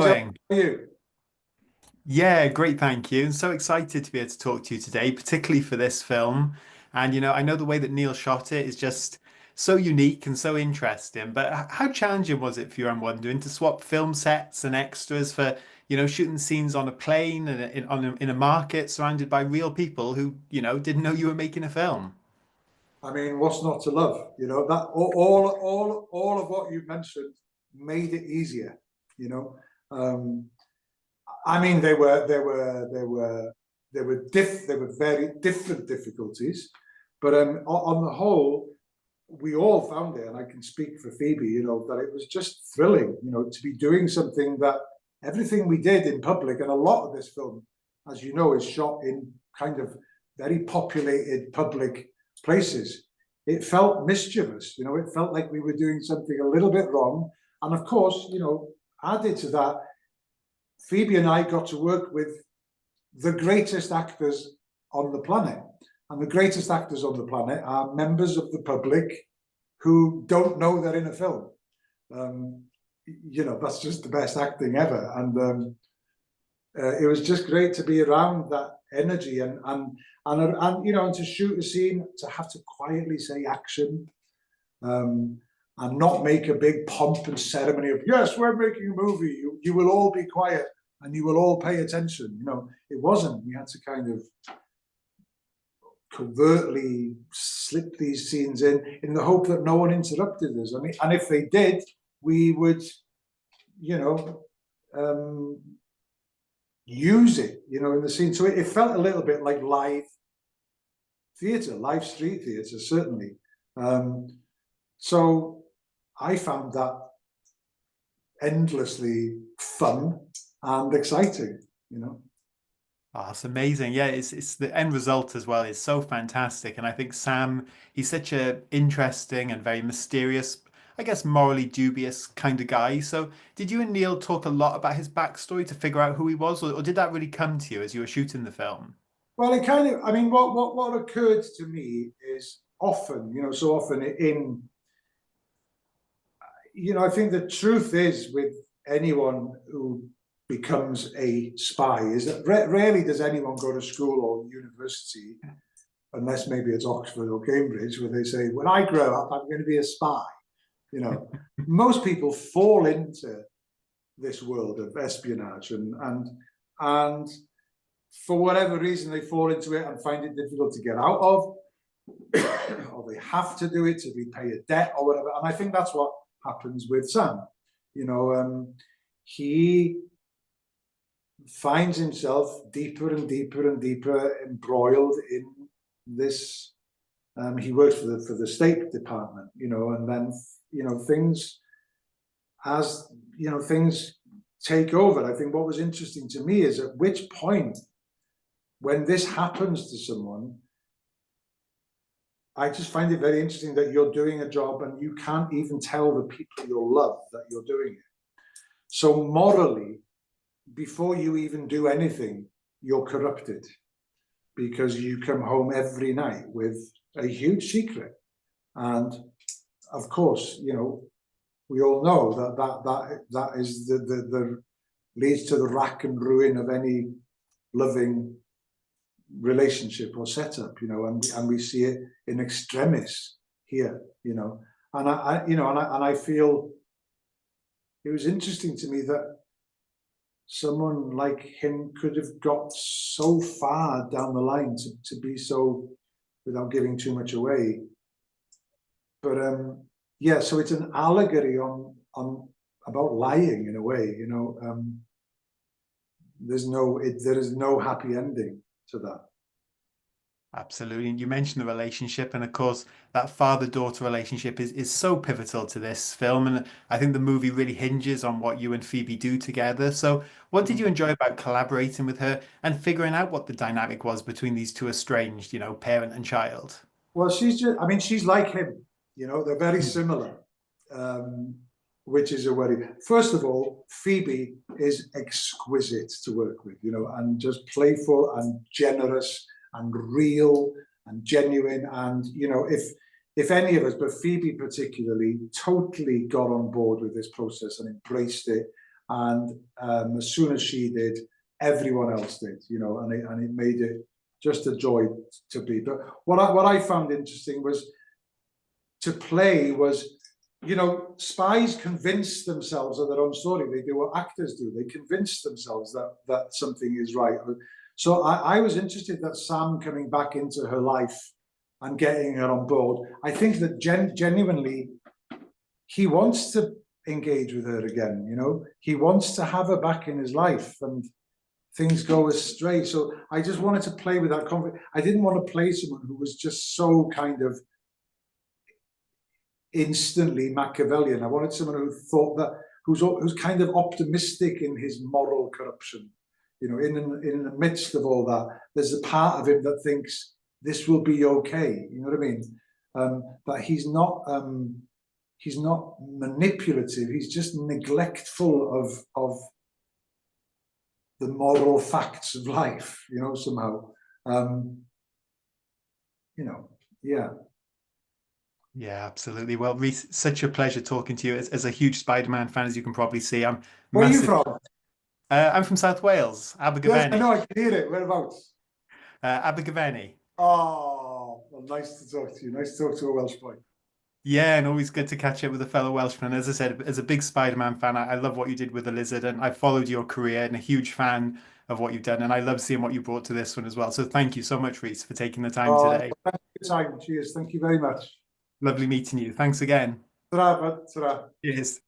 Joe. going? How are you? Yeah, great, thank you. And so excited to be able to talk to you today, particularly for this film. And I know the way that Neil shot it is just so unique and so interesting. But how challenging was it for you, I'm wondering, to swap film sets and extras for, shooting scenes on a plane and in a market surrounded by real people who, didn't know you were making a film? I mean, what's not to love? That all of what you mentioned made it easier. You know, um, I mean, they were very different difficulties, but on the whole, we all found it, and I can speak for Phoebe. That it was just thrilling. To be doing something that everything we did in public, and a lot of this film, as you know, is shot in kind of very populated public places. It felt mischievous. It felt like we were doing something a little bit wrong, and of course, added to that, Phoebe and I got to work with the greatest actors on the planet. And the greatest actors on the planet are members of the public who don't know they're in a film. Um, that's just the best acting ever. And it was just great to be around that energy and to shoot a scene, to have to quietly say action, and not make a big pomp and ceremony of, yes, we're making a movie. You will all be quiet and you will all pay attention. It wasn't. We had to kind of covertly slip these scenes in the hope that no one interrupted us. I mean, and if they did, we would, um, use it, in the scene. So it felt a little bit like live theatre, live street theatre, certainly. So I found that endlessly fun and exciting. Oh, it's amazing. Yeah, it's the end result as well is so fantastic. And I think Sam, he's such a interesting and very mysterious, I guess morally dubious kind of guy. So did you and Neil talk a lot about his backstory to figure out who he was, or did that really come to you as you were shooting the film? Well, it kind of, I mean, what occurred to me is often, so often I think the truth is with anyone who becomes a spy is that rarely does anyone go to school or university, unless maybe it's Oxford or Cambridge, where they say, when I grow up, I'm going to be a spy. Most people fall into this world of espionage and for whatever reason they fall into it and find it difficult to get out of, or they have to do it to repay a debt or whatever. And I think that's what happens with Sam. He finds himself deeper and deeper and deeper embroiled in this. He works for the State Department, and then things things take over. I think what was interesting to me is at which point, when this happens to someone, I just find it very interesting that you're doing a job and you can't even tell the people you love that you're doing it. So morally, before you even do anything, you're corrupted because you come home every night with a huge secret. And of course, we all know that is the leads to the rack and ruin of any loving relationship or setup, and we see it in extremis here, and I feel it was interesting to me that someone like him could have got so far down the line to be so, without giving too much away. But yeah, so it's an allegory on about lying in a way, there is no happy ending to that. Absolutely. And you mentioned the relationship, and of course, that father-daughter relationship is so pivotal to this film. And I think the movie really hinges on what you and Phoebe do together. So, what did you enjoy about collaborating with her and figuring out what the dynamic was between these two estranged, parent and child? Well, she's like him, they're very Hmm. similar, um, which is a worry. First of all, Phoebe is exquisite to work with, and just playful and generous and real and genuine. And, if any of us, but Phoebe particularly, totally got on board with this process and embraced it and as soon as she did, everyone else did, you know, and it made it just a joy to be. But what I found interesting was to play was, you know, spies convince themselves of their own story. They do what actors do. They convince themselves that something is right. So I was interested that Sam coming back into her life and getting her on board. I think that genuinely he wants to engage with her again, you know. He wants to have her back in his life, and things go astray. So I just wanted to play with that conflict. I didn't want to play someone who was just so kind of instantly Machiavellian. I wanted someone who thought that, who's kind of optimistic in his moral corruption. You know, in the midst of all that, there's a part of him that thinks this will be okay. You know what I mean? That he's not manipulative. He's just neglectful of the moral facts of life. You know, somehow. You know, yeah. Yeah, absolutely. Well, Rhys, such a pleasure talking to you. As a huge Spider-Man fan, as you can probably see, I'm Where massive. are you from? I'm from South Wales, Yes, I Abergavenny. know, I can hear it. Whereabouts? Abergavenny. Oh, well, nice to talk to you. Nice to talk to a Welsh boy. Yeah, and always good to catch up with a fellow Welshman. As I said, as a big Spider-Man fan, I love what you did with the Lizard, and I followed your career and a huge fan of what you've done. And I love seeing what you brought to this one as well. So thank you so much, Rhys, for taking the time today. Thank you for your time. Cheers. Thank you very much. Lovely meeting you. Thanks again. Ta-ra, bud. Ta-ra. Cheers.